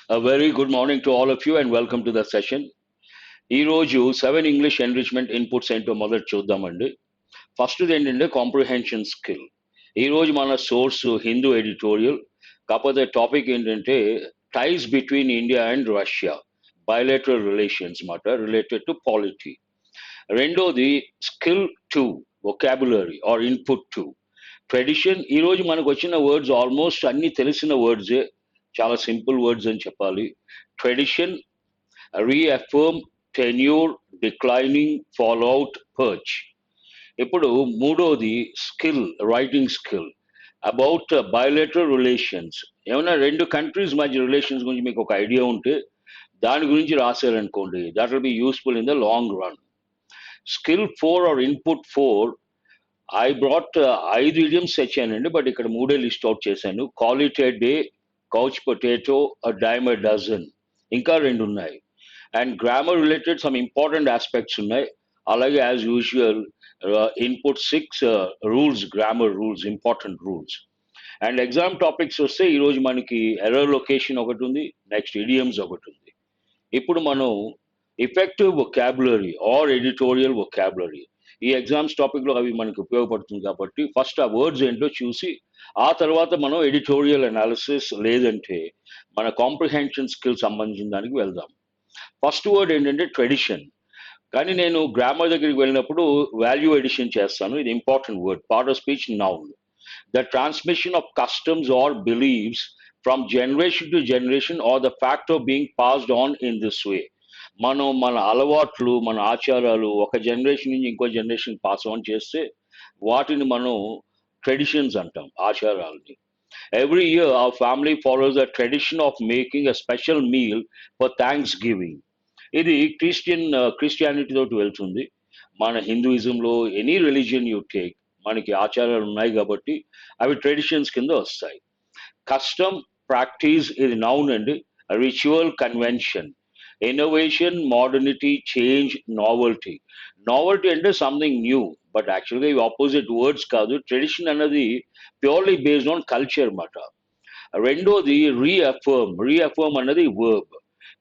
A very good morning to all of you and welcome to the session. ఈ రోజు 7 English enrichment inputs ఏంటో మొదట చూద్దామండి. First ఏంటంటే కాంప్రిహెన్షన్ స్కిల్. ఈ రోజు మన సోర్స్ హిందూ ఎడిటోరియల్. కాకపోతే టాపిక్ ఏంటంటే ties between India and Russia, bilateral relations మాట రిలేటెడ్ టు పాలిటీ. రెండోది skill 2, vocabulary or input 2, tradition. ఈ రోజు మనకు వచ్చిన వర్డ్స్ ఆల్మోస్ట్ అన్ని తెలిసిన వర్డ్సే, చాలా సింపుల్ వర్డ్స్ అని చెప్పాలి. Tradition, రీఅఫర్మ్, tenure, declining, fallout, parch. ఇప్పుడు మూడోది skill, writing skill about bilateral relations. ఏమైనా రెండు కంట్రీస్ మధ్య రిలేషన్స్ గురించి మీకు ఒక ఐడియా ఉంటే దాని గురించి రాశారనుకోండి, that will be useful in the long run. Skill 4 or input 4, I brought 5 idioms తెచ్చానండి, బట్ ఇక్కడ మూడే లిస్ట్ అవుట్ చేశాను. Call it a day, couch potato, dime a dozen, ఇంకా రెండు ఉన్నాయి. And grammar related some important aspects ఉన్నాయి. అలాగే as usual input 6 rules, grammar rules, important rules. And exam topics వస్తే ఈరోజు మనకి ఎర్రర్ లొకేషన్ ఒకటి ఉంది, నెక్స్ట్ ఇడియమ్స్ ఒకటి ఉంది. ఇప్పుడు మనం effective vocabulary or editorial vocabulary, ఈ ఎగ్జామ్స్ టాపిక్లో అవి మనకి ఉపయోగపడుతుంది కాబట్టి ఫస్ట్ ఆ వర్డ్స్ ఏంటో చూసి ఆ తర్వాత మనం ఎడిటోరియల్ అనాలిసిస్ లేదంటే మన కాంప్రిహెన్షన్ స్కిల్ సంబంధించిన దానికి వెళ్దాం. ఫస్ట్ వర్డ్ ఏంటంటే ట్రెడిషన్. కానీ నేను గ్రామర్ దగ్గరికి వెళ్ళినప్పుడు వాల్యూ ఎడిషన్ చేస్తాను. ఇది important word, part of speech, noun. The transmission of customs or beliefs from generation to generation or the fact of being passed on in this way. మనం మన అలవాట్లు, మన ఆచారాలు ఒక జనరేషన్ నుంచి ఇంకో జనరేషన్ పాస్ ఆన్ చేస్తే వాటిని మనం ట్రెడిషన్స్ అంటాం, ఆచారాలని. Every year our family follows the tradition of making a special meal for Thanksgiving. ఇది క్రిస్టియానిటీ తోటి వెళ్తుంది. మన హిందూయిజంలో ఎనీ రిలీజియన్ యూ టేక్, మనకి ఆచారాలు ఉన్నాయి కాబట్టి అవి ట్రెడిషన్స్ కింద వస్తాయి. కస్టమ్, ప్రాక్టీస్ ఇది నౌన్ అండి. Ritual, convention. Innovation, modernity, change, novelty. Novelty అంటే సంథింగ్ న్యూ, బట్ యాక్చువల్గా ఇవి ఆపోజిట్ వర్డ్స్ కాదు. ట్రెడిషన్ అన్నది ప్యూర్లీ బేస్డ్ ఆన్ కల్చర్ అన్నమాట. రెండోది రీఅఫర్మ్. రీఅఫర్మ్ అన్నది verb.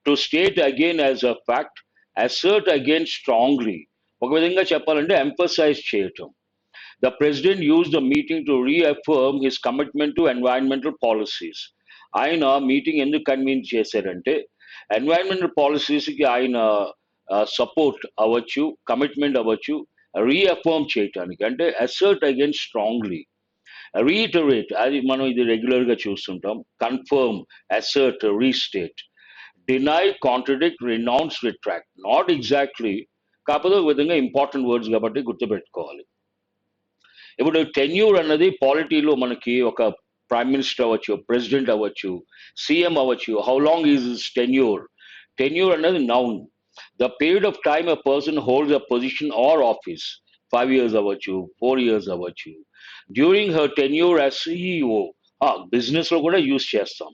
To state again as a fact, asset again strongly. ఒక విధంగా చెప్పాలంటే ఎంఫసైజ్ చేయటం. The president use the meeting to రీఅఫర్మ్ his commitment to environmental policies. ఆయన మీటింగ్ ఎందుకు కన్వీన్ చేశారంటే ఎన్వైరన్మెంటల్ పాలసీస్కి ఆయన సపోర్ట్ అవ్వచ్చు, కమిట్మెంట్ అవ్వచ్చు, రీఅఫర్మ్ చేయటానికి అంటే అసర్ట్ అగైన్ స్ట్రాంగ్లీ. రీఇటరేట్, అది మనం ఇది రెగ్యులర్గా చూస్తుంటాం. Confirm, asset, restate. Deny, contradict, renounce, retract. Not exactly, కాకపోతే ఒక విధంగా ఇంపార్టెంట్ వర్డ్స్ కాబట్టి గుర్తుపెట్టుకోవాలి. ఇప్పుడు టెన్యూర్ అన్నది పాలిటీలో మనకి ఒక ప్రైమ్ మినిస్టర్ అవ్వచ్చు, ప్రెసిడెంట్ అవ్వచ్చు, సీఎం అవ్వచ్చు. How long is his tenure? Tenure అన్నది noun. The period of time a person holds a position or office. 5 years అవ్వచ్చు, 4 years అవ్వచ్చు. During her tenure as CEO, బిజినెస్లో కూడా యూజ్ చేస్తాం.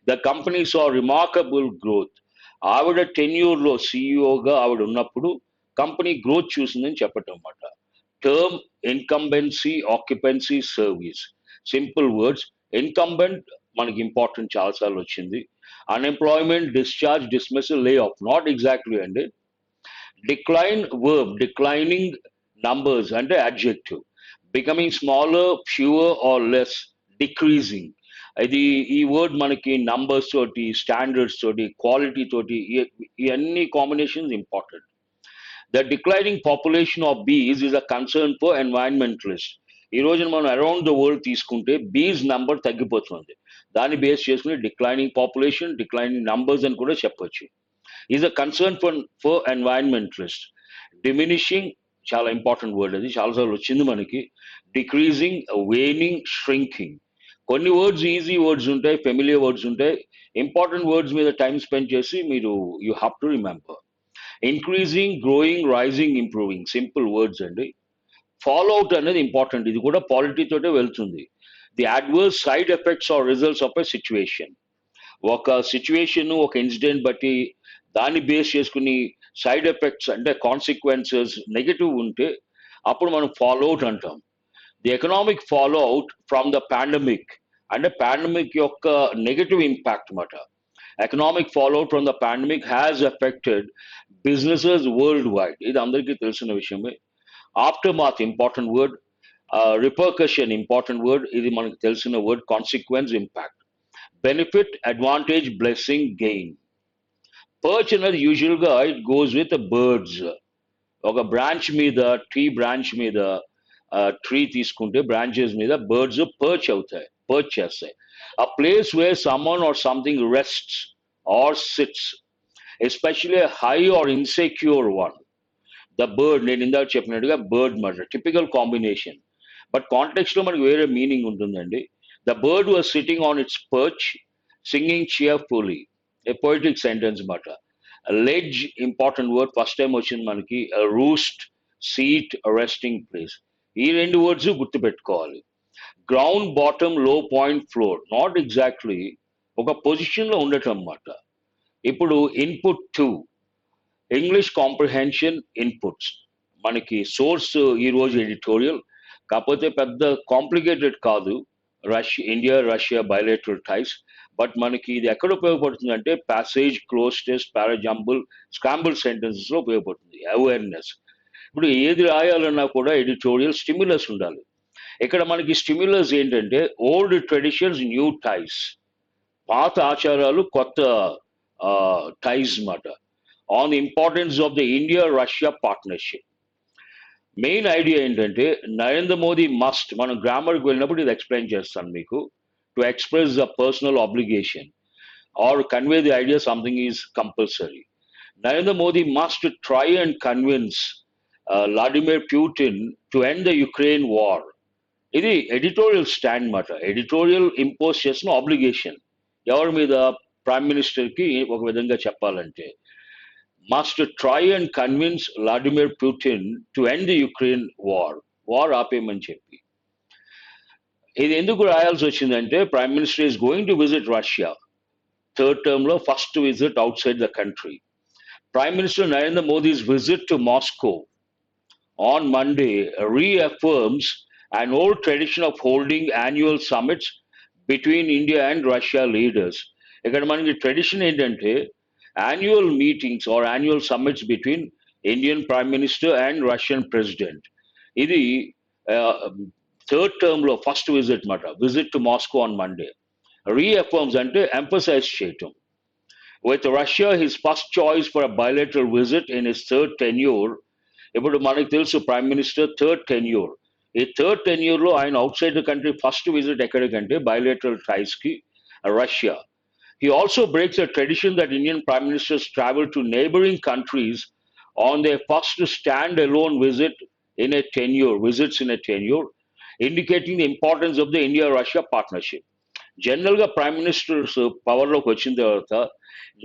The company saw remarkable growth. ఆవిడ టెన్యూర్లో సిఇఓగా ఆవిడ ఉన్నప్పుడు కంపెనీ గ్రోత్ చూసిందని చెప్పటం అన్నమాట. Term, incumbency, occupancy, service. Simple words. Incumbent మనకి ఇంపార్టెంట్ చాలాసార్లు వచ్చింది. Unemployment, discharge, dismissal, lay off. Not exactly అండి. డిక్లైన్ వర్బ్, డిక్లైనింగ్ నంబర్స్ అంటే adjective. Becoming smaller, fewer or less, decreasing. ఇది ఈ వర్డ్ మనకి నంబర్స్ తోటి, స్టాండర్డ్స్ తోటి, క్వాలిటీ తోటి, ఇవన్నీ combinations important. The declining population of bees is a concern for environmentalist. ఈ రోజున మనం అరౌండ్ ద వరల్డ్ తీసుకుంటే బీస్ నంబర్ తగ్గిపోతుంది. దాన్ని బేస్ చేసుకుని డిక్లైనింగ్ పాపులేషన్, డిక్లైనింగ్ నంబర్స్ అని కూడా చెప్పొచ్చు. Is a concern for environmentalist. Diminishing చాలా ఇంపార్టెంట్ వర్డ్, అది చాలాసార్లు వచ్చింది మనకి. Decreasing, waning, shrinking. కొన్ని వర్డ్స్ ఈజీ వర్డ్స్ ఉంటాయి, ఫెమిలియర్ వర్డ్స్ ఉంటాయి. ఇంపార్టెంట్ వర్డ్స్ మీద టైం స్పెండ్ చేసి మీరు you have to remember. Increasing, growing, rising, improving. Simple words అండి. ఫాలోఅవుట్ అనేది ఇంపార్టెంట్, ఇది కూడా పాలిటీ తోటే వెళ్తుంది. The adverse side effects or results of a situation. ఒక సిచ్యువేషన్, ఒక ఇన్సిడెంట్ బట్టి దాన్ని బేస్ చేసుకుని సైడ్ ఎఫెక్ట్స్ అంటే కాన్సిక్వెన్సెస్ నెగటివ్ ఉంటే అప్పుడు మనం ఫాలోఅవుట్ అంటాం. The economic fallout from the pandemic అంటే పాండమిక్ యొక్క నెగటివ్ ఇంపాక్ట్ అన్నమాట. Economic fallout from the pandemic has affected businesses worldwide. ఇది అందరికీ తెలిసిన విషయమే. Aftermath, important word. Repercussion, important word. ఇది మనకు తెలిసిన word. Consequence, impact. Benefit, advantage, blessing, gain. Perch అనేది యూజువల్గా ఇట్ గోస్ విత్ బర్డ్స్. ఒక బ్రాంచ్ మీద, ట్రీ బ్రాంచ్ మీద, ట్రీ తీసుకుంటే బ్రాంచెస్ మీద బర్డ్స్ పర్చ్ అవుతాయి, పర్చ్ చేస్తాయి. A place where someone or something rests or sits, especially a high or insecure one. The bird, నేను ఇందాక చెప్పినట్టుగా బర్డ్ మాట టిపికల్ కాంబినేషన్. బట్ కాంటెక్స్ట్ లో మనకి వేరే మీనింగ్ ఉంటుందండి. The bird was sitting on its perch singing cheerfully. A poetic sentence మాట. Ledge important word, first time వచ్చింది మనకి. Roost, seat, resting place. ఈ రెండు వర్డ్స్ గుర్తుపెట్టుకోవాలి. Ground bottom, low point, floor. Not exactly ఒక పొజిషన్ లో ఉండటం అన్నమాట. ఇప్పుడు ఇన్పుట్ 2, ఇంగ్లీష్ కాంప్రిహెన్షన్ ఇన్పుట్స్. మనకి సోర్స్ ఈ రోజు ఎడిటోరియల్, కాకపోతే పెద్ద కాంప్లికేటెడ్ కాదు. India Russia bilateral ties. But మనకి ఇది ఎక్కడ ఉపయోగపడుతుంది అంటే passage, cloze test, parajumble, scramble sentences లో ఉపయోగపడుతుంది. అవేర్నెస్. ఇప్పుడు ఏది రాయాలన్నా కూడా ఎడిటోరియల్ స్టిమ్యులస్ ఉండాలి. ఇక్కడ మనకి స్టిమ్యులస్ ఏంటంటే ఓల్డ్ ట్రెడిషన్స్, న్యూ టైస్. పాత ఆచారాలు, కొత్త టైస్ మాట. On the importance of the India Russia partnership. Main idea ఏంటంటే నరేంద్ర మోదీ మస్ట్, మనం గ్రామర్కి వెళ్ళినప్పుడు ఇది ఎక్స్ప్లెయిన్ చేస్తాను మీకు. To express the personal obligation or convey the idea something is compulsory. Narendra Modi must try and convince Vladimir Putin to end the Ukraine war. ఇది editorial stand మాట. Editorial impose చేసిన obligation ఎవరి మీద? ప్రైమ్ మినిస్టర్కి. ఒక విధంగా చెప్పాలంటే must try and convince Vladimir Putin to end the Ukraine war. War ఆపేయమని చెప్పి. ఇది ఎందుకు రాయాల్సి వచ్చిందంటే prime minister is going to visit Russia. Third term లో first visit outside the country. Prime minister Narendra Modi's visit to Moscow on Monday reaffirms an old tradition of holding annual summits between India and Russia leaders. ఇక్కడ మనకి tradition ఏంటంటే annual meetings or annual summits between Indian Prime Minister and Russian President. ఇది third term లో first visit మాట. Visit to Moscow on Monday. Reaffirms అంటే emphasize చేయటం. With Russia his first choice for a bilateral visit in his third tenure. ఇప్పుడు మనకు తెలుసు prime minister third tenure. ఈ third tenure లో ఆయన outside the country first visit ఎక్కడికంటే bilateral ties కి, Russia. He also breaks a tradition that Indian prime ministers travel to neighboring countries on their first stand-alone visits in a tenure, indicating the importance of the India-Russia partnership. జనరల్గా prime ministers పవర్లోకి వచ్చిన తర్వాత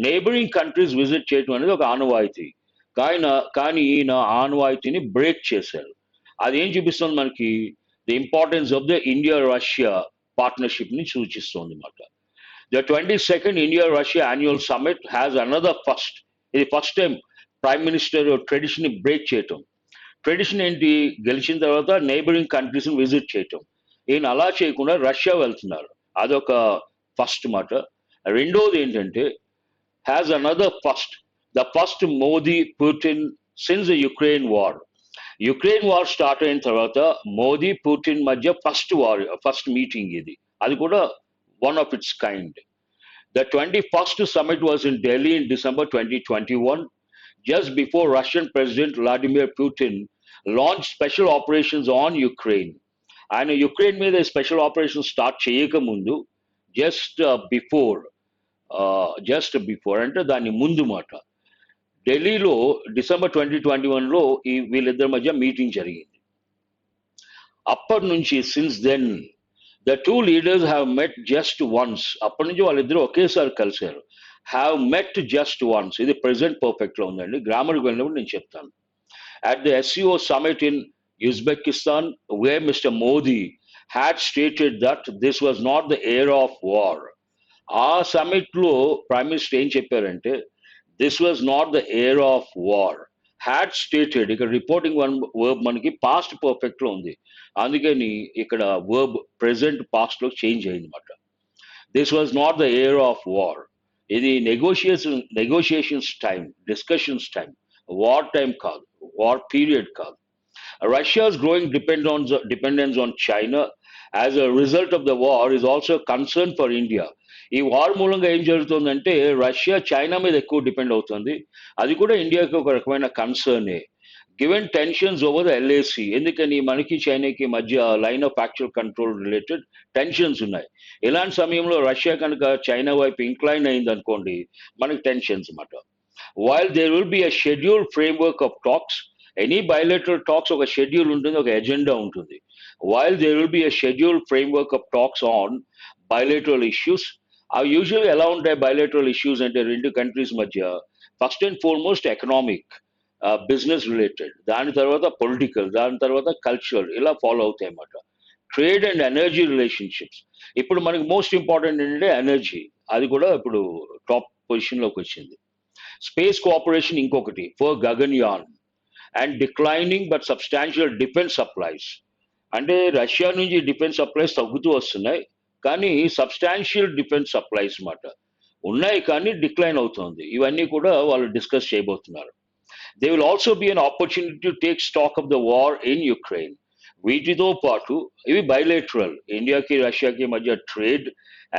neighbouring countries visit చేయడం అనేది ఒక ఆనవాయితీ. కానీ ఈయన ఆనవాయితీని break చేశారు. అదేం చూపిస్తుంది మనకి? The importance of the India Russia పార్ట్నర్షిప్ని సూచిస్తుంది అన్నమాట. The 22nd India-Russia Annual Summit has another first. ఇది first time prime minister tradition break చేయటం. ట్రెడిషన్ ఏంటి? గెలిచిన తర్వాత నైబరింగ్ కంట్రీస్ విజిట్ చేయటం. ఈయన అలా చేయకుండా రష్యా వెళ్తున్నారు. అదొక ఫస్ట్ మాట. రెండోది ఏంటంటే has another first. The first Modi Putin since the Ukraine war. Ukraine war start అయిన తర్వాత మోదీ పుటిన్ మధ్య ఫస్ట్ మీటింగ్ ఇది. అది కూడా one of its kind. The 21st summit was in Delhi in December 2021, just before Russian President Vladimir Putin launched special operations on Ukraine. ఆయన Ukraine మీద special operation start చేయకముందు just before అంటే దాని ముందు మాట ఢిల్లీలో డిసెంబర్ 2021లో ఈ వీళ్ళిద్దరి మధ్య మీటింగ్ జరిగింది. అప్పటి నుంచి since then the two leaders have met just once. అప్పటి నుంచి వాళ్ళిద్దరూ ఒకేసారి కలిశారు. Have met just once. ఇది ప్రెసెంట్ పర్ఫెక్ట్ లో ఉందండి. గ్రామర్కి వెళ్ళినప్పుడు నేను చెప్తాను. At the SCO summit in Uzbekistan, where Mr. Modi had stated that this was not the era of war. ఆ సమిట్ లో ప్రైమ్ మినిస్టర్ ఏం చెప్పారంటే this was not the era of war. Had stated. ఇక్కడ reporting one verb మనకి past perfect లో ఉంది, అందుకని ఇక్కడ వర్బ్ ప్రెసెంట్ పాస్ట్ లో చేంజ్ అయింది అనమాట. This was not the era of war. ఇది negotiations time, discussions time, war time కాదు, వార్ పీరియడ్ కాదు. Russia's growing dependence on China as a result of the war is also a concern for India. ఈ war మూలంగా ఏం జరుగుతుందంటే Russia China మీద ఎక్కువ depend అవుతుంది. అది కూడా ఇండియాకి ఒక రకమైన కన్సర్నే. Given tensions over the LAC, ఎందుకని మనకి చైనాకి మధ్య line of actual control related tensions ఉన్నాయి. ఇలాంటి సమయంలో రష్యా కనుక చైనా వైపు ఇంక్లైన్ అయింది అనుకోండి, మనకి టెన్షన్స్ అన్నమాట. While there will be a scheduled framework of talks, any bilateral talks ఒక షెడ్యూల్ ఉంటుంది, ఒక ఎజెండా ఉంటుంది. While there will be a scheduled framework of talks on bilateral issues, అవి యూజువల్గా ఎలా ఉంటాయి bilateral issues అంటే రెండు కంట్రీస్ మధ్య first and foremost economic, business related, దాని తర్వాత పొలిటికల్, దాని తర్వాత కల్చరల్, ఇలా ఫాలో అవుతాయి అన్నమాట. ట్రేడ్ అండ్ ఎనర్జీ రిలేషన్షిప్స్, ఇప్పుడు మనకి మోస్ట్ ఇంపార్టెంట్ ఏంటంటే ఎనర్జీ, అది కూడా ఇప్పుడు టాప్ పొజిషన్లోకి వచ్చింది. స్పేస్ కోఆపరేషన్ ఇంకొకటి, for Gaganyaan and declining but substantial defence supplies. అంటే రష్యా నుంచి డిఫెన్స్ సప్లైస్ తగ్గుతూ వస్తున్నాయి, కానీ సబ్స్టాన్షియల్ డిఫెన్స్ సప్లైస్ మాట ఉన్నాయి, కానీ డిక్లైన్ అవుతుంది. ఇవన్నీ కూడా వాళ్ళు డిస్కస్ చేయబోతున్నారు. They will also be an opportunity to take stock of the war in Ukraine. వీటితో పాటు ఇవి బైలేటరల్, ఇండియాకి రష్యాకి మధ్య trade,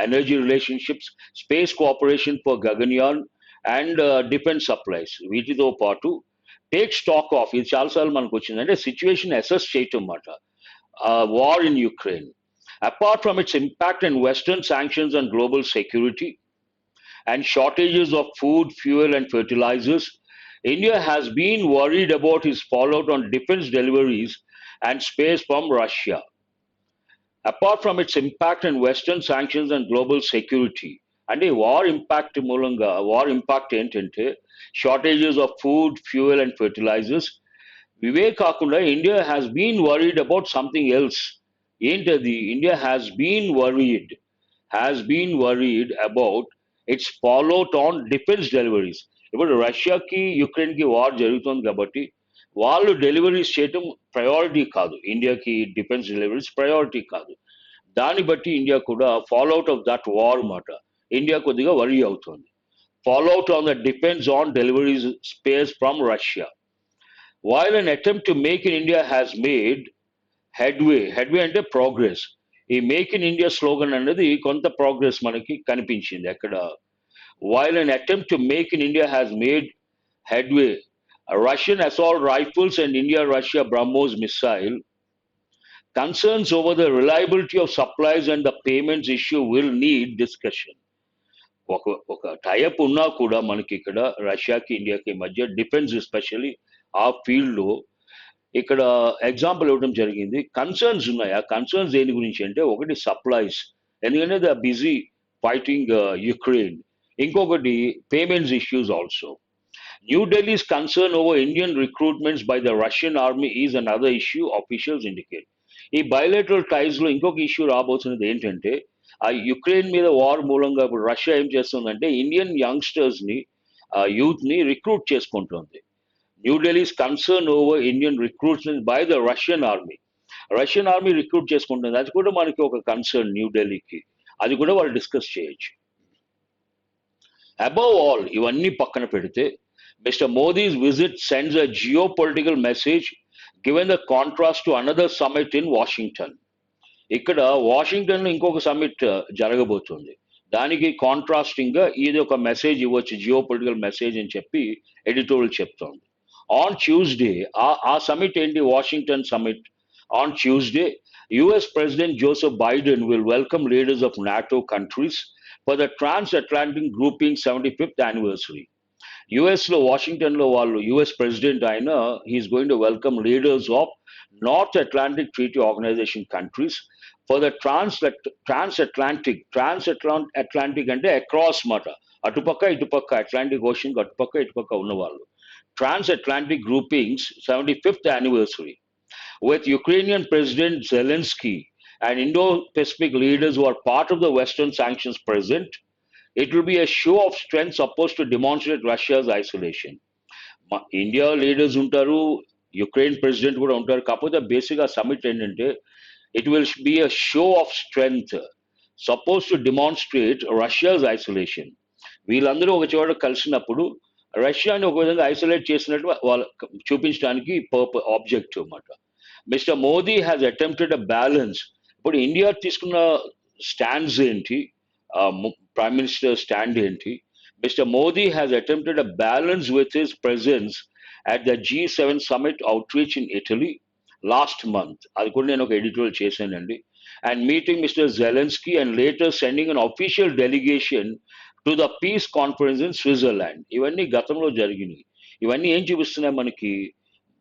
energy relationships, space cooperation for Gaganyaan and defence supplies. వీటితో పాటు టేక్ స్టాక్ ఆఫ్, ఇది చాలాసార్లు మనకు వచ్చింది, అంటే సిచ్యువేషన్ అసెస్ చేయటం అన్నమాట. War in Ukraine, apart from it's impact and western sanctions and global security and shortages of food, fuel, and fertilizers, India has been worried about his fallout on defense deliveries and space from Russia. Apart from its impact on Western sanctions and global security, అంటే war impact ఏంటంటే shortages of food, fuel and fertilizers. ఇవే కాకుండా India has been worried about something else. ఏంటది? India has been worried about its fallout on defence deliveries. ఇప్పుడు రష్యాకి యుక్రెయిన్కి war జరుగుతుంది కాబట్టి వాళ్ళు డెలివరీస్ చేయటం ప్రయారిటీ కాదు, ఇండియాకి డిఫెన్స్ డెలివరీస్ ప్రయారిటీ కాదు. దాన్ని బట్టి ఇండియా కూడా ఫాలోఅవుట్ ఆఫ్ దట్ వార్ మాట ఇండియా కొద్దిగా వరీ అవుతుంది. Fallout on the depends on deliveries space from Russia. While an attempt to make in India has made headway అంటే ప్రోగ్రెస్. ఈ మేక్ ఇన్ ఇండియా స్లోగన్ అనేది కొంత progress మనకి కనిపించింది అక్కడ. While an attempt to make in India has made headway, Russian assault rifles and India-Russia BrahMos missile, concerns over the reliability of supplies and the payments issue will need discussion. ఒక type ఉన్నా కూడా మనకి ఇక్కడ రష్యాకి ఇండియాకి మధ్య defence especially ఆ ఫీల్డ్లో ఇక్కడ ఎగ్జాంపుల్ ఇవ్వడం జరిగింది. కన్సర్న్స్ ఉన్నాయి. ఆ కన్సర్న్స్ దేని గురించి అంటే ఒకటి సప్లైస్, ఎందుకంటే ద బిజీ ఫైటింగ్ యుక్రెయిన్. ఇంకొకటి payments issues also. New Delhi's concern over Indian recruitments by the Russian army is another issue, officials indicate. ఈ బయలేటరల్ టైస్ లో ఇంకొక ఇష్యూ రాబోతున్నది ఏంటంటే ఆ యుక్రెయిన్ మీద వార్ మూలంగా ఇప్పుడు రష్యా ఏం చేస్తుందంటే ఇండియన్ యంగ్స్టర్స్ ని, యూత్ ని రిక్రూట్ చేసుకుంటుంది. New Delhi's concern over Indian recruitment by the Russian army recruit చేసుకుంటుంది. అది కూడా మనకి ఒక కన్సర్న్ న్యూ ఢిల్లీకి, అది కూడా వాళ్ళు డిస్కస్ చేయొచ్చు. అబౌవ్ ఆల్ ఇవన్నీ పక్కన పెడితే Mr. Modi's visit sends a geopolitical message given the contrast to another summit in Washington. ఇక్కడ వాషింగ్టన్లో ఇంకొక సమ్మిట్ జరగబోతుంది. దానికి కాంట్రాస్టింగ్ గా ఇది ఒక మెసేజ్ ఇవ్వచ్చు, జియోపొలిటికల్ మెసేజ్ అని చెప్పి ఎడిటోరియల్ చెప్తోంది. ఆన్ ట్యూస్డే ఆ సమ్మిట్ ఏంటి? Washington summit. On Tuesday US President Joseph Biden will welcome leaders of NATO countries for the Transatlantic Grouping 75th anniversary. యుఎస్లో వాషింగ్టన్లో వాళ్ళు యుఎస్ ప్రెసిడెంట్ ఆయన he is going to welcome leaders of North Atlantic Treaty Organization countries for the transatlantic అంటే across మాట, అటుపక్క ఇటుపక్క Atlantic ocean అటుపక్క ఇటుపక్క ఉన్నవాళ్ళు. Transatlantic groupings 75th anniversary with Ukrainian President Zelensky and Indo-Pacific leaders who are part of the Western sanctions present. It will be a show of strength supposed to demonstrate Russia's isolation. India leaders ఉంటారు, Ukraine president కూడా ఉంటారు. కాకపోతే బేసిక్గా summit ఏంటంటే it will be a show off strength suppose to demonstrate Russia's isolation. వీళ్ళందరూ ఒక చోట కలిసినప్పుడు రష్యాని ఒక విధంగా ఐసోలేట్ చేసినట్టు వాళ్ళ చూపించడానికి ఆబ్జెక్టివ్ అన్నమాట. Mister Modi has attempted a balance. ఇప్పుడు ఇండియా తీసుకున్న స్టాండ్స్ ఏంటి, ప్రైమ్ మినిస్టర్ స్టాండ్ ఏంటి? Mister Modi has attempted a balance with his presence at the G7 summit outreach in Italy last month. అది కూడా నేను ఒక ఎడిటోరియల్ చేశానండి. And meeting mister Zelensky and later sending an official delegation to the piece conference in Switzerland. ఇవన్నీ గతంలో జరిగినాయి. ఇవన్నీ ఏం చూపిస్తున్నాయి మనకి?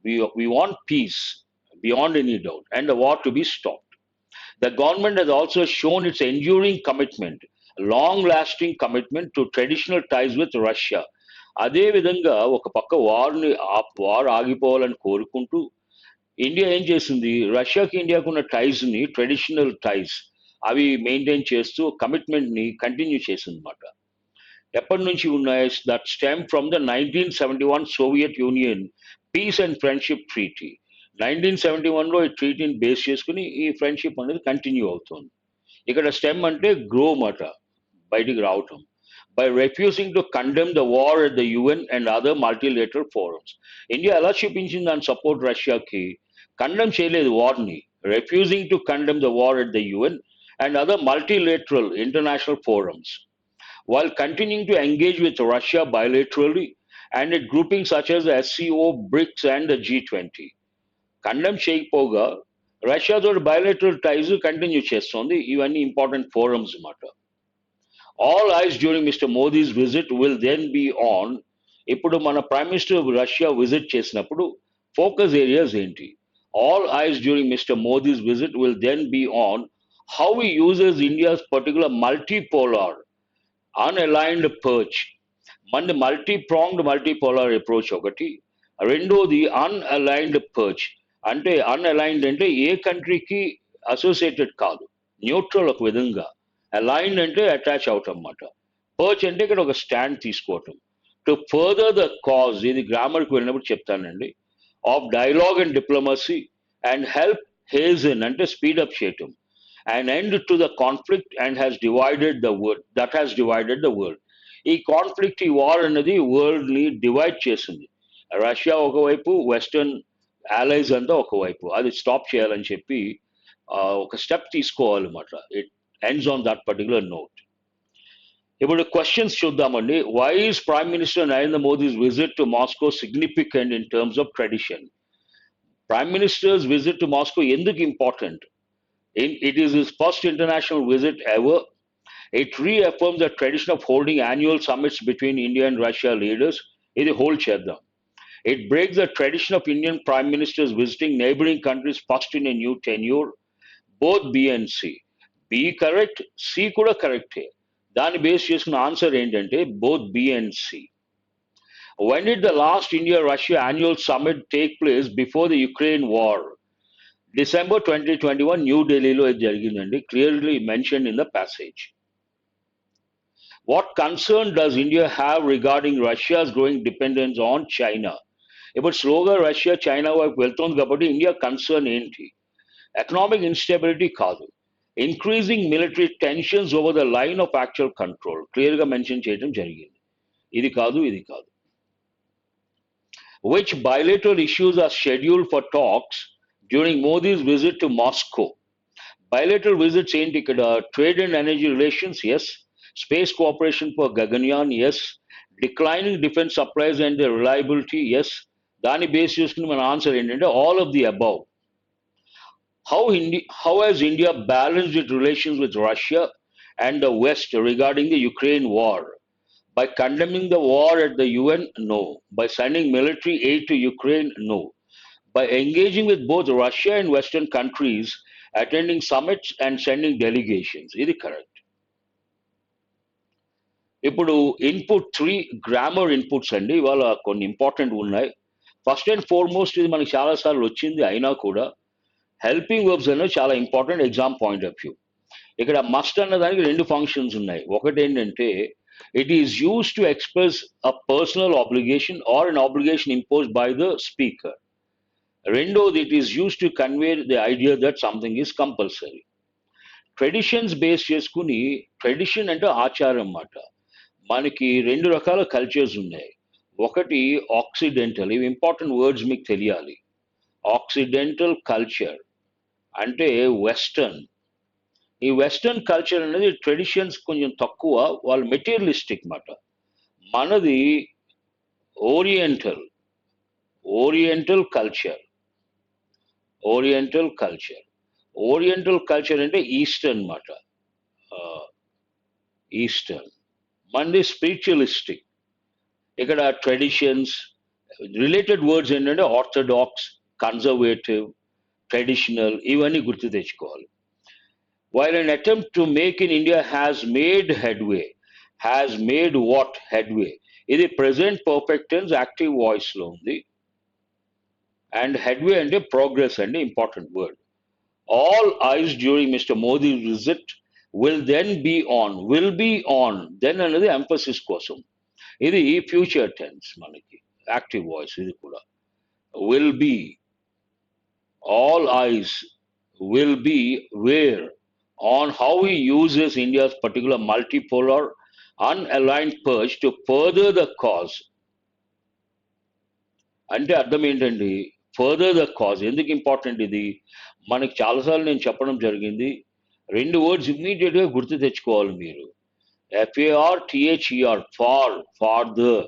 we want peace beyond any doubt and the war to be stopped. The government has also shown its enduring commitment, long lasting commitment to traditional ties with Russia. అదే విధంగా ఒక పక్క వార్ ఆగిపోవాలని కోరుకుంటూ ఇండియా ఏం చేసింది? రష్యాకి ఇండియాకు ఉన్న టైస్ ని, ట్రెడిషనల్ టైస్ అవి మెయింటైన్ చేస్తూ కమిట్మెంట్ ని కంటిన్యూ చేసింది అనమాట. ఎప్పటి నుంచి ఉన్నాయి? That stem from the 1971 Soviet Union peace and friendship treaty. 1971లో ఈ ట్రీటీని బేస్ చేసుకుని ఈ ఫ్రెండ్షిప్ అనేది కంటిన్యూ అవుతుంది. ఇక్కడ స్టెమ్ అంటే గ్రో మాట, బయటికి రావటం. By refusing to condemn the war at the UN and other multilateral forums. India ఎలా చూపించింది దాని సపోర్ట్ రష్యాకి? కండెమ్ చేయలేదు వార్ని. Refusing to condemn the war at the UN and other multilateral international forums, while continuing to engage with Russia bilaterally and at groupings such as the SCO, BRICS, and the G20. Condemn చేయకపోగా రష్యాతో bilateral ties continue చేస్తోంది. ఇవన్నీ important forums అన్నమాట. All eyes during mister Modi's visit will then be on. ఇప్పుడు మన prime minister Russia visit చేసినప్పుడు focus areas ఏంటి? All eyes during mister Modi's visit will then be on how he uses India's particular multipolar unaligned perch. మన multipolar approach ఒకటి. రెండోది అన్అలైన్డ్ parch. అంటే అన్అలైన్డ్ అంటే ఏ కంట్రీకి అసోసియేటెడ్ కాదు, న్యూట్రల్ ఒక విధంగా. అలైన్డ్ అంటే అటాచ్ అవటం అన్నమాట. పర్చ్ అంటే ఇక్కడ ఒక స్టాండ్ తీసుకోవటం. టు ఫర్దర్ ద కాజ్, ఇది గ్రామర్కి వెళ్ళినప్పుడు చెప్తానండి, of dialogue and diplomacy and help hasten అంటే స్పీడప్ చేయటం. an end to the conflict and has divided the world, that has divided the world. ఈ కాన్ఫ్లిక్ట్, ఈ వార్ అనేది వరల్డ్ ని డివైడ్ చేసింది. రష్యా ఒకవైపు, వెస్టర్న్ allies అంతా ఒకవైపు. అది స్టాప్ చేయాలని చెప్పి ఒక స్టెప్ తీసుకోవాలన్నమాట. It ends on that particular note. ఇప్పుడు క్వశ్చన్స్ చూద్దామండి. Why is prime minister Narendra Modi's visit to Moscow significant in terms of tradition? Prime minister's visit to Moscow ఎందుకు important? It is his first international visit ever. It reaffirms the tradition of holding annual summits between India and Russia leaders. It hold cheddam. It breaks the tradition of Indian prime ministers visiting neighboring countries first in a new tenure. Both B and C. B correct, C kuda correct. దాని base చేసుకున్న answer ఏంటంటే both B and C. When did the last India-Russia annual summit take place before the Ukraine war? December 2021, New Delhiలో ఇది జరిగిందండి. Clearly mentioned in the passage. What concern does India have regarding Russia's growing dependence on China? ఇప్పుడు స్లోగా Russia China వైపు వెళ్తోంది కాబట్టి India concern ఏంటి? Economic instability కాదు, increasing military tensions over the line of actual control క్లియర్గా mention చేయడం జరిగింది. ఇది కాదు, ఇది కాదు. Which bilateral issues are scheduled for talks during Modi's visit to Moscow? Bilateral visits ఏంటి ఇక్కడ? Trade and energy relations, yes. Space cooperation for Gaganyaan, yes. Declining defense supplies and their reliability, yes. దాన్ని base చేసుకుని మన answer ఏంటంటే all of the above. How has India balanced its relations with Russia and the West regarding the Ukraine war? By condemning the war at the UN? No. By sending military aid to Ukraine? No. By engaging with both Russia and Western countries, attending summits and sending delegations. ఇది correct. ఇప్పుడు input 3 grammar inputs అండి. ఇవాళ కొన్ని important ఉన్నాయి. First and foremost ఇది మనకి చాలాసార్లు వచ్చింది, అయినా కూడా హెల్పింగ్ వర్బ్స్ అనేవి చాలా important exam point of view. ఇక్కడ మస్ట్ అన్న దానికి 2 ఫంక్షన్స్ ఉన్నాయి. ఒకటి ఏంటంటే it is used to express a personal obligation or an obligation imposed by the speaker. రెండోది, it is used to convey the idea that something is compulsory. Traditions base చేసుకుని, tradition అంటే ఆచారం అన్నమాట. మనకి రెండు రకాల కల్చర్స్ ఉన్నాయి. ఒకటి ఆక్సిడెంటల్, ఇవి ఇంపార్టెంట్ వర్డ్స్ మీకు తెలియాలి. ఆక్సిడెంటల్ కల్చర్ అంటే వెస్టర్న్. ఈ వెస్టర్న్ కల్చర్ అనేది ట్రెడిషన్స్ కొంచెం తక్కువ, వాళ్ళు మెటీరియలిస్టిక్ మాట. మనది oriental, oriental culture. Oriental culture, oriental culture అంటే ఈస్టర్న్ మాట. ఈస్టర్న్. మనది స్పిరిచువలిస్టిక్. ఇక్కడ ట్రెడిషన్స్ రిలేటెడ్ వర్డ్స్ ఏంటంటే ఆర్థోడాక్స్, కన్జర్వేటివ్, ట్రెడిషనల్, ఇవన్నీ గుర్తు తెచ్చుకోవాలి. While an attempt to make in India has made headway, has made what headway? ఇది present perfect tense active voice లో ఉంది. And headway అంటే progress అంటే important word. All eyes during Mr. Modi's visit will then be on. Will be on. Then అనేది emphasis కోసం. ఇది future tense, మనకి active voice ఇది కూడా. Will be. All eyes will be where? On how he uses India's particular multipolar, unaligned purge to further the cause. అంటే అర్థం ఏంటండి? Further the cause. ఎందుకు ఇంపార్టెంట్ ఇది? మనకి చాలాసార్లు నేను చెప్పడం జరిగింది. రెండు వర్డ్స్ ఇమ్మీడియట్గా గుర్తు తెచ్చుకోవాలి మీరు. FAR, THER, ఫార్, ఫార్దర్,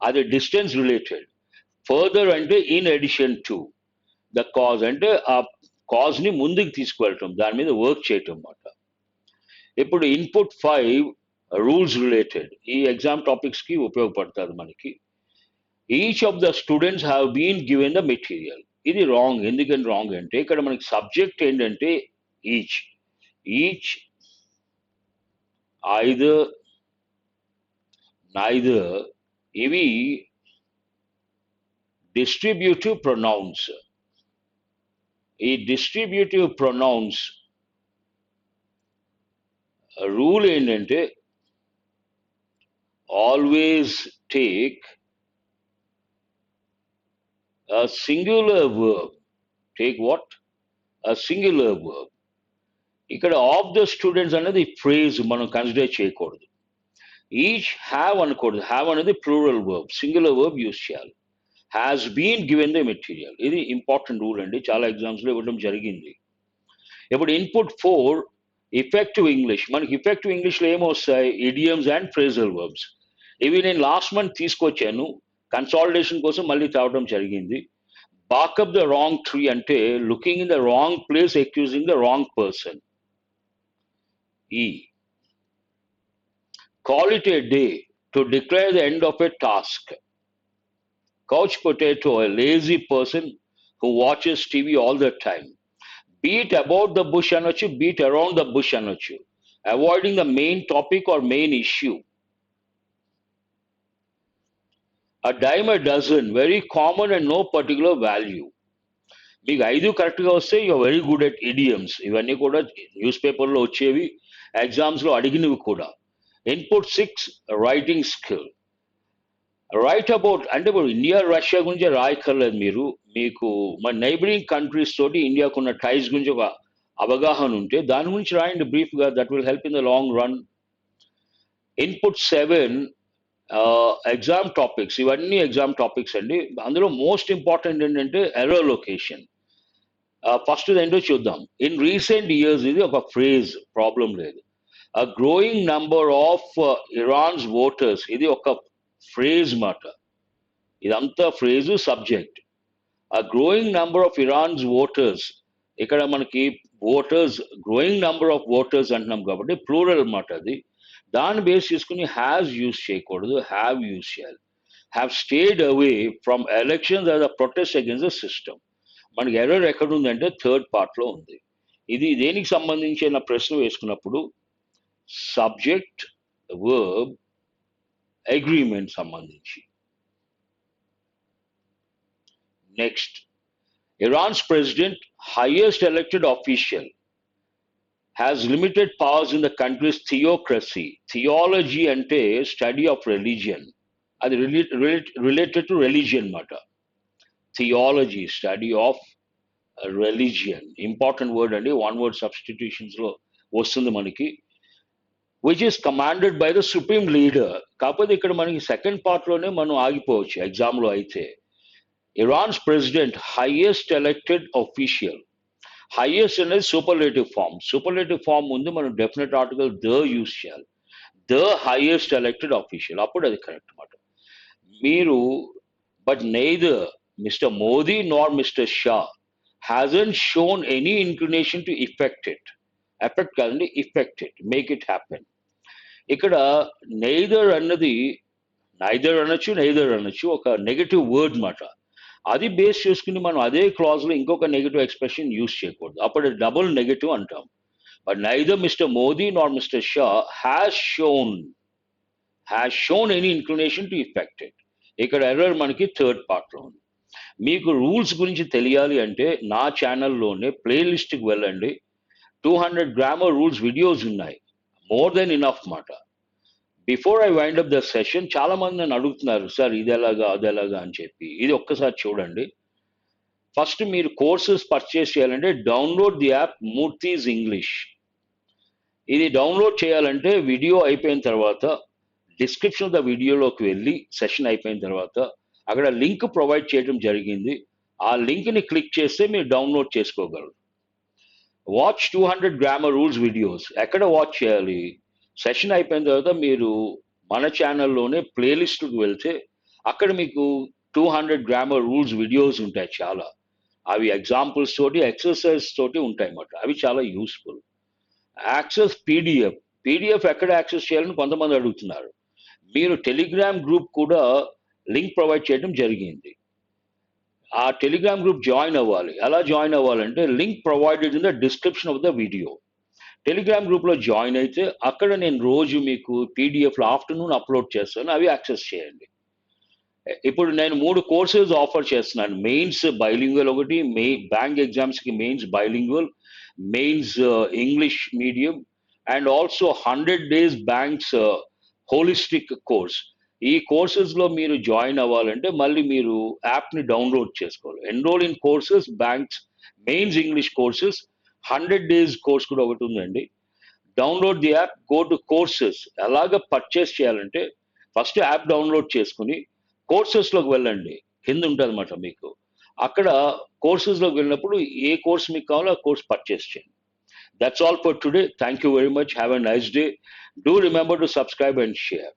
అది డిస్టెన్స్ రిలేటెడ్. ఫర్దర్ అంటే in addition to. The cause అంటే ఆ కాజ్ని ముందుకు తీసుకువెళ్ళటం, దాని మీద వర్క్ చేయటం అన్నమాట. ఇప్పుడు ఇన్పుట్ 5 రూల్స్ రిలేటెడ్, ఈ ఎగ్జామ్ టాపిక్స్కి ఉపయోగపడుతుంది మనకి. Each of the students have been given the material. ఇది రాంగ్. ఎందుకని రాంగ్ అంటే ఇక్కడ మనకి సబ్జెక్ట్ ఏంటంటే ఈచ్. ఈచ్, ఐదర్, నైదర్, ఇవి డిస్ట్రిబ్యూటివ్ ప్రొనౌన్స్. ఈ డిస్ట్రిబ్యూటివ్ ప్రొనౌన్స్ రూల్ ఏంటంటే always take a singular verb. Take what? A singular verb. ఇక్కడ ఆఫ్ ద స్టూడెంట్స్ అనేది ఫ్రేజ్ మనం కన్సిడర్ చేయకూడదు. ఈచ్ హ్యావ్ అనకూడదు. హ్యావ్ అనేది plural verb, singular verb use చేయాలి. Has been given the material, ఇది important rule అండి, చాలా ఎగ్జామ్స్లో ఇవ్వడం జరిగింది. ఇప్పుడు ఇన్పుట్ 4 ఇఫెక్టివ్ ఇంగ్లీష్. మనకి ఇఫెక్టివ్ ఇంగ్లీష్లో ఏమొస్తాయి? Idioms and phrasal verbs. ఇవి నేను లాస్ట్ మంత్ తీసుకొచ్చాను, కన్సాలిడేషన్ కోసం మళ్ళీ తేవడం జరిగింది. బాకప్ ద రాంగ్ ట్రీ అంటే looking in the wrong place, accusing the wrong person. ఈ call it a day to declare the end of a task. Couch potato, a lazy person who watches TV all the time. Beat about the bush అనొచ్చు, beat around the bush అనొచ్చు. Avoiding the main topic or main issue. A dime a dozen, very common and no particular value. మీకు 5 కరెక్ట్గా వస్తే you very good at idioms. ఇవన్నీ కూడా news పేపర్లో వచ్చేవి, ఎగ్జామ్స్లో అడిగినవి కూడా. Input 6 writing skill. Write about అంటే ఇప్పుడు ఇండియా రష్యా గురించి రాయక్కర్లేదు మీరు, మీకు మన నైబరింగ్ కంట్రీస్ తోటి ఇండియాకు ఉన్న టైస్ గురించి ఒక అవగాహన ఉంటే దాని గురించి రాయండి బ్రీఫ్గా. That will help in the long run. Input 7 exam topics. ఇవన్నీ ఎగ్జామ్ టాపిక్స్ అండి. అందులో మోస్ట్ ఇంపార్టెంట్ ఏంటంటే ఎర్రర్ లొకేషన్. ఫస్ట్ ఏంటో చూద్దాం. ఇన్ రీసెంట్ ఇయర్స్, ఇది ఒక ఫ్రేజ్, ప్రాబ్లం లేదు. A growing number of Iran's voters, ఇది ఒక ఫ్రేజ్ మాట. ఇదంతా phrase, subject. A growing number of Iran's voters, ఇక్కడ మనకి voters, growing number of voters అంటున్నాం కాబట్టి ప్లూరల్ మాట అది. దాన్ని బేస్ చేసుకుని హ్యాస్ యూజ్ చేయకూడదు, హ్యావ్ యూజ్ చేయాలి. Have stayed away from elections as a protest against the system. మనకి ఎర్రర్ ఎక్కడ ఉందంటే థర్డ్ పార్ట్లో ఉంది. ఇది దేనికి సంబంధించిన ప్రశ్న వేసుకున్నప్పుడు సబ్జెక్ట్, వర్బ్, అగ్రిమెంట్ సంబంధించి. Next, Iran's president, highest elected official, has limited powers in the country's theocracy. Theology అంటే స్టడీ ఆఫ్ రిలీజియన్, అది రిలేటెడ్ టు రిలీజియన్ మాట. Theology, study of religion, important word అండి, వన్ వర్డ్ సబ్స్టిట్యూషన్స్లో వస్తుంది మనకి. Which is commanded by the supreme leader. కాకపోతే ఇక్కడ మనకి సెకండ్ పార్ట్లోనే మనం ఆగిపోవచ్చు ఎగ్జామ్లో అయితే. Iran's president highest elected official. Highest అనేది సూపర్లేటివ్ ఫామ్. సూపర్లేటివ్ ఫామ్ ముందు మనం డెఫినెట్ ఆర్టికల్ ద యూస్ చేయాలి. ద హైయెస్ట్ ఎలక్టెడ్ అఫీషియల్, అప్పుడు అది కరెక్ట్ అన్నమాట. మీరు but neither mister Modi Nar mister Shah hasn't shown any inclination to effect it. Effect కాదండి, effect it, make it happen. ఇక్కడ neither అన్నది నైదర్ అనొచ్చు, నైదర్ అనొచ్చు, ఒక నెగటివ్ వర్డ్ మాట. అది బేస్ చేసుకుని మనం అదే క్లాజ్లో ఇంకొక నెగటివ్ ఎక్స్ప్రెషన్ యూజ్ చేయకూడదు, అప్పుడు డబుల్ నెగటివ్ అంటాం. But neither mister Modi Nar mister Shah has shown any inclination to effect it. ఇక్కడ ఎర్రర్ మనకి థర్డ్ పార్ట్లో ఉంది. మీకు రూల్స్ గురించి తెలియాలి అంటే నా ఛానల్లోనే ప్లేలిస్ట్కి వెళ్ళండి. 200 గ్రామర్ రూల్స్ వీడియోస్ ఉన్నాయి, మోర్ దెన్ ఇనఫ్ మాట. Before I wind up the session, చాలా మంది నన్ను అడుగుతున్నారు, సార్ ఇది ఎలాగా అది ఎలాగా అని చెప్పి. ఇది ఒక్కసారి చూడండి. ఫస్ట్ మీరు కోర్సెస్ పర్చేస్ చేయాలంటే డౌన్లోడ్ ది యాప్ మూర్తీస్ ఇంగ్లీష్. ఇది డౌన్లోడ్ చేయాలంటే వీడియో అయిపోయిన తర్వాత డిస్క్రిప్షన్ ఆఫ్ ద వీడియోలోకి వెళ్ళి సెషన్ అయిపోయిన తర్వాత అక్కడ లింక్ ప్రొవైడ్ చేయడం జరిగింది. ఆ లింక్ని క్లిక్ చేస్తే మీరు డౌన్లోడ్ చేసుకోగలరు. Watch 200 grammar rules videos. ఎక్కడ వాచ్ చేయాలి? సెషన్ అయిపోయిన తర్వాత మీరు మన ఛానల్లోనే ప్లేలిస్ట్కి వెళ్తే అక్కడ మీకు 200 గ్రామర్ రూల్స్ వీడియోస్ ఉంటాయి చాలా. అవి ఎగ్జాంపుల్స్ తోటి ఎక్సర్సైజ్ తోటి ఉంటాయి అన్నమాట. అవి చాలా యూస్ఫుల్. యాక్సెస్ పీడిఎఫ్ ఎక్కడ యాక్సెస్ చేయాలని కొంతమంది అడుగుతున్నారు. మీరు టెలిగ్రామ్ గ్రూప్ కూడా లింక్ ప్రొవైడ్ చేయడం జరిగింది. ఆ టెలిగ్రామ్ గ్రూప్ జాయిన్ అవ్వాలి. ఎలా జాయిన్ అవ్వాలంటే link provided in the description of the video. Telegram గ్రూప్లో జాయిన్ అయితే అక్కడ నేను రోజు మీకు పీడిఎఫ్లో ఆఫ్టర్నూన్ అప్లోడ్ చేస్తాను, అవి యాక్సెస్ చేయండి. ఇప్పుడు నేను 3 కోర్సెస్ ఆఫర్ చేస్తున్నాను. మెయిన్స్ బైలింగ్వల్ ఒకటి, బ్యాంక్ ఎగ్జామ్స్కి mains bilingual, mains English medium, and also 100 days banks holistic course. ఈ కోర్సెస్లో మీరు జాయిన్ అవ్వాలంటే మళ్ళీ మీరు యాప్ని డౌన్లోడ్ చేసుకోవాలి. Enrol in courses banks mains English courses 100 days course కూడా ఒకటి ఉందండి. Download the app, go to courses. ఎలాగ పర్చేస్ చేయాలంటే ఫస్ట్ యాప్ డౌన్లోడ్ చేసుకుని కోర్సెస్లోకి వెళ్ళండి, కింద ఉంటుంది అన్నమాట మీకు. అక్కడ కోర్సెస్లోకి వెళ్ళినప్పుడు ఏ కోర్స్ మీకు కావాలో ఆ కోర్స్ పర్చేస్ చేయండి. That's all for today. Thank you very much. Have a nice day. Do remember to subscribe and share.